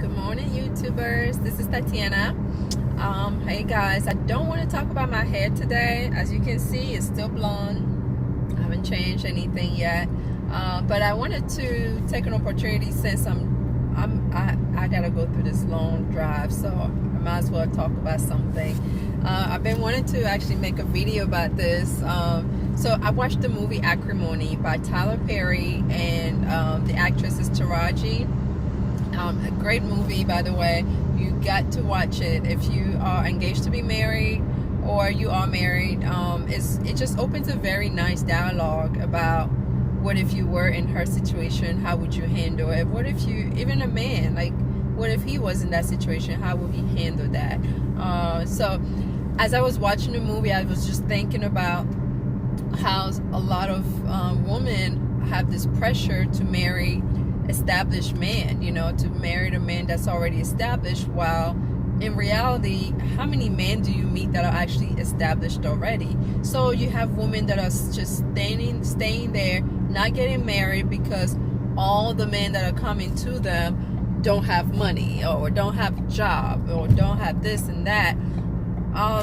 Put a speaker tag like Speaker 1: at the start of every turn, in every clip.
Speaker 1: Good morning, YouTubers. This is Tatiana. Hey guys, I don't want to talk about my hair today. As you can see, it's still blonde. I haven't changed anything yet. But I wanted to take an opportunity since I gotta go through this long drive, so I might as well talk about something. I've been wanting to actually make a video about this. So I watched the movie Acrimony by Tyler Perry, and the actress is Taraji. A great movie, by the way. You got to watch it if you are engaged to be married or you are married. It just opens a very nice dialogue about what if you were in her situation, how would you handle it? What if you, even a man, like what if he was in that situation, how would he handle that? So as I was watching the movie, I was just thinking about how a lot of women have this pressure to marry established man, to marry a man that's already established, while in reality, how many men do you meet that are actually established already? So you have women that are just staying there, not getting married because all the men that are coming to them don't have money or don't have a job or don't have this and that. I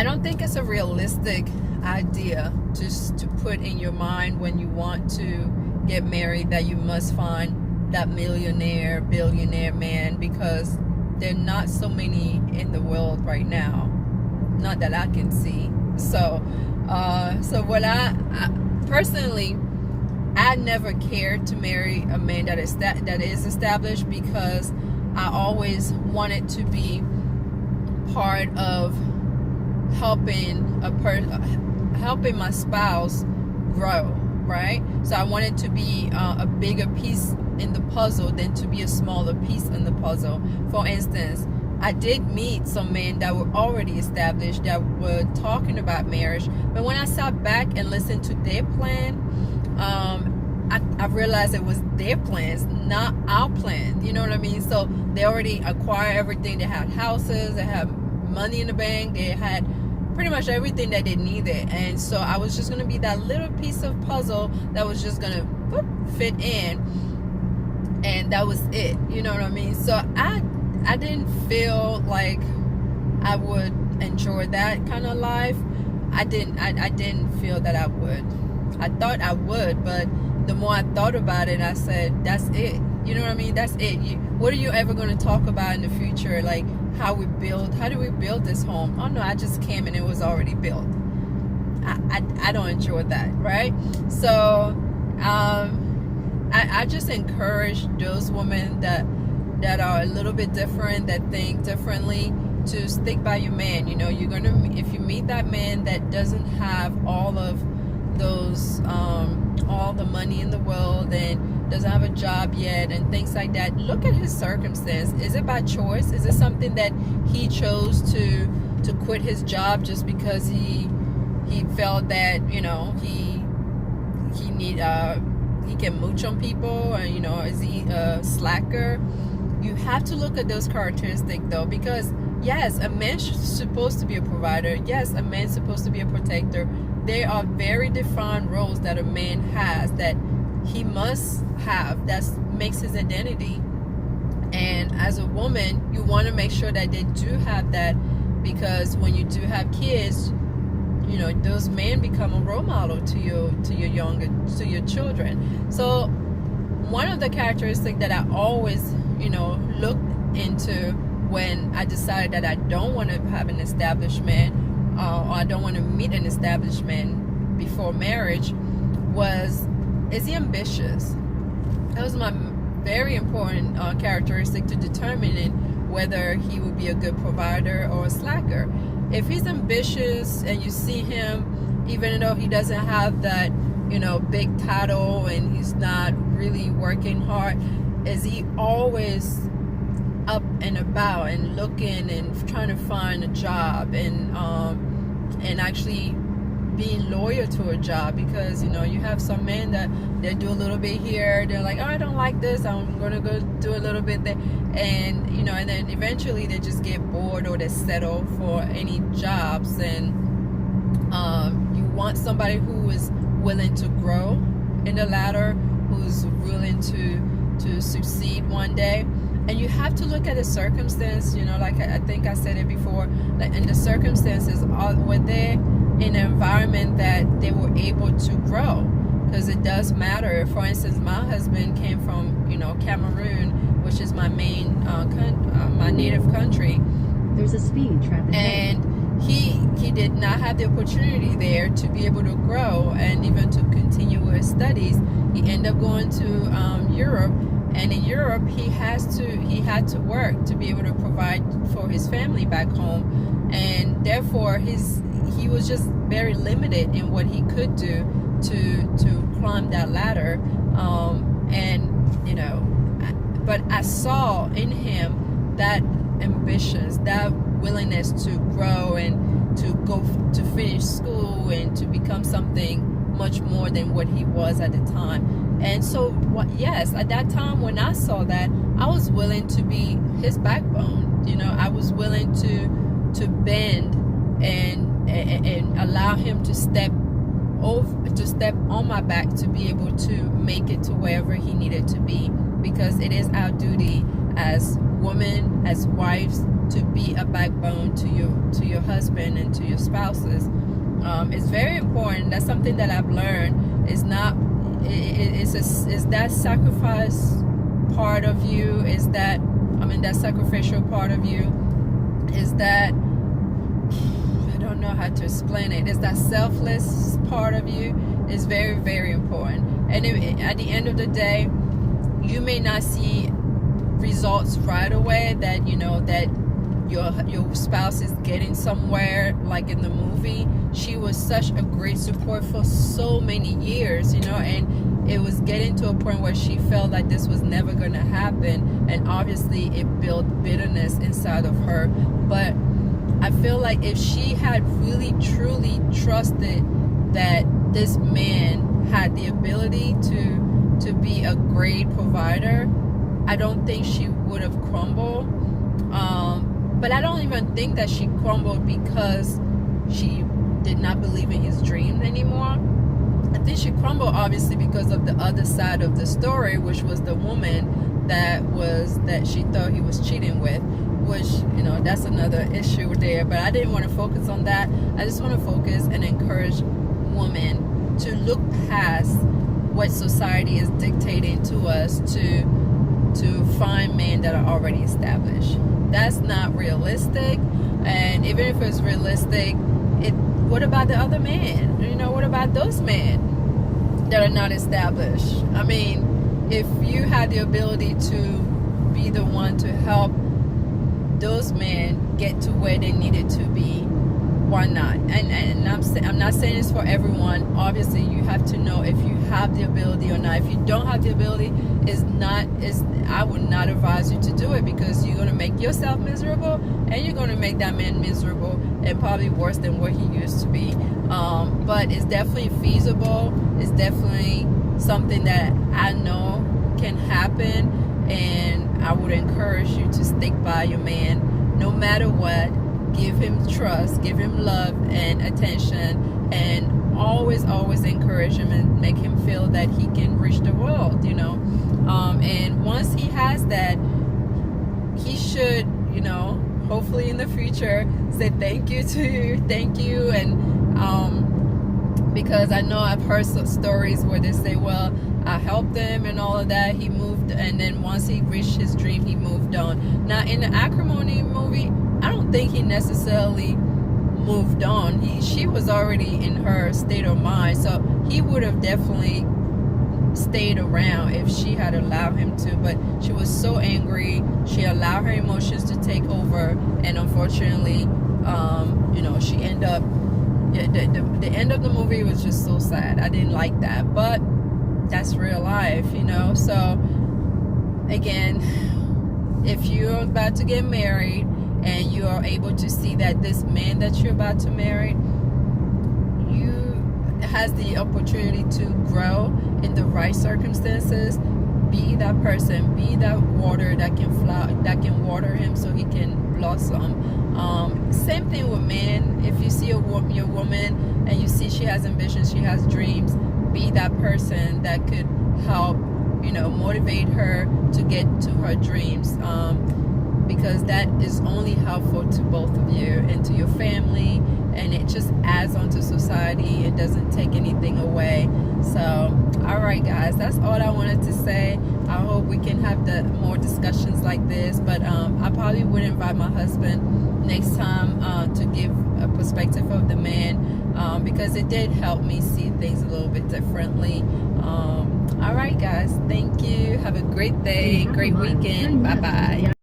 Speaker 1: don't think it's a realistic idea just to put in your mind when you want to get married that you must find that millionaire, billionaire man, because there are not so many in the world right now, not that I can see. So what I personally, I never cared to marry a man that is established, because I always wanted to be part of helping my spouse grow, right? So I wanted to be a bigger piece in the puzzle than to be a smaller piece in the puzzle. For instance, I did meet some men that were already established that were talking about marriage, but when I sat back and listened to their plan, I realized it was their plans, not our plan. You know what I mean? So they already acquired everything. They had houses, they had money in the bank, they had pretty much everything that they needed. And so I was just going to be that little piece of puzzle that was just going to fit in, and that was it. You know what I mean? So I didn't feel like I would enjoy that kind of life. I didn't feel that I would. I thought I would, but the more I thought about it, I said, that's it. You know what I mean? That's it. What are you ever going to talk about in the future? Like, how do we build this home? Oh no, I just came and it was already built. I don't enjoy that, right? So I just encourage those women that are a little bit different, that think differently, to stick by your man. If you meet that man that doesn't have all of those all the money in the world and doesn't have a job yet and things like that, look at his circumstance. Is it by choice? Is it something that he chose to quit his job just because he felt that he can mooch on people, or is he a slacker? You have to look at those characteristics though, because yes, a man's supposed to be a provider. Yes, a man's supposed to be a protector. There are very defined roles that a man has that he must have, that makes his identity. And as a woman, you want to make sure that they do have that, because when you do have kids, those men become a role model to your children. So one of the characteristics that I always looked into when I decided that I don't want to have an established man, or I don't want to meet an established man before marriage, was, is he ambitious? That was my very important characteristic to determining whether he would be a good provider or a slacker. If he's ambitious and you see him, even though he doesn't have that big title and he's not really working hard, is he always up and about and looking and trying to find a job and actually being loyal to a job? Because you have some men that they do a little bit here, they're like, oh, I don't like this, I'm gonna go do a little bit there, and and then eventually they just get bored or they settle for any jobs. And you want somebody who is willing to grow in the ladder, who's willing to succeed one day. And you have to look at the circumstance, you know, like I think I said it before, like, and the circumstances were they in an environment that they were able to grow, because it does matter. For instance, my husband came from, you know, Cameroon, which is my main my native country.
Speaker 2: There's a speed trap ahead.
Speaker 1: And he did not have the opportunity there to be able to grow and even to continue his studies. He ended up going to Europe, and in Europe he had to work to be able to provide for his family back home, and therefore he was just very limited in what he could do to climb that ladder. And you know, but I saw in him that ambitions, that willingness to grow and to go to finish school and to become something much more than what he was at the time. And so yes, at that time when I saw that, I was willing to be his backbone. You know, I was willing to bend and allow him to step on my back to be able to make it to wherever he needed to be, because it is our duty as women, as wives, to be a backbone to your husband and to your spouses. It's very important. That's something that I've learned. Is that sacrifice part of you? Is that, I mean, that sacrificial part of you? Is that, I don't know how to explain it. Is that selfless part of you? Is very, very important. And at the end of the day, you may not see results right away, that, you know, that your spouse is getting somewhere, like in the movie. She was such a great support for so many years, you know, and it was getting to a point where she felt like this was never going to happen, and obviously it built bitterness inside of her. But I feel like if she had really truly trusted that this man had the ability to be a great provider, I don't think she would have crumbled. But I don't even think that she crumbled because she did not believe in his dream anymore. I think she crumbled obviously because of the other side of the story, which was the woman that she thought he was cheating with, which, you know, that's another issue there. But I didn't want to focus on that. I just want to focus and encourage women to look past what society is dictating to us to find men that are already established. That's not realistic. And even if it's realistic, what about the other men? You know, what about those men that are not established? I mean, if you had the ability to be the one to help those men get to where they needed to be, why not? And I'm not saying this for everyone. Obviously, you have to know if you have the ability or not. If you don't have the ability, I would not advise you to do it, because you're going to make yourself miserable, and you're going to make that man miserable, and probably worse than what he used to be. But it's definitely feasible. It's definitely something that I know can happen, and I would encourage you to stick by your man no matter what. Give him trust, give him love and attention, and always encourage him and make him feel that he can reach the world, you know. And once he has that, he should, you know, hopefully in the future say thank you, and because I know I've heard some stories where they say, well, I helped him and all of that, he moved, and then once he reached his dream, he moved on. Now in the Acrimony movie, I don't think he necessarily moved on. She was already in her state of mind, so he would have definitely stayed around if she had allowed him to. But she was so angry, she allowed her emotions to take over, and unfortunately, you know, she ended up. The end of the movie was just so sad. I didn't like that, but that's real life, you know. So again, if you're about to get married and you are able to see that this man that you're about to marry has the opportunity to grow in the right circumstances, be that person, be that water that can flower, that can water him so he can blossom. Same thing with men. If you see your woman and you see she has ambitions, she has dreams, be that person that could help, you know, motivate her to get to her dreams, because that is only helpful to both of you and to your family, and it just adds on to society. It doesn't take anything away. So all right guys, that's all I wanted to say. I hope we can have more discussions like this, but I probably would invite my husband next time to give a perspective of the man, because it did help me see things a little bit differently. All right guys, thank you, have a great day, great weekend, bye bye.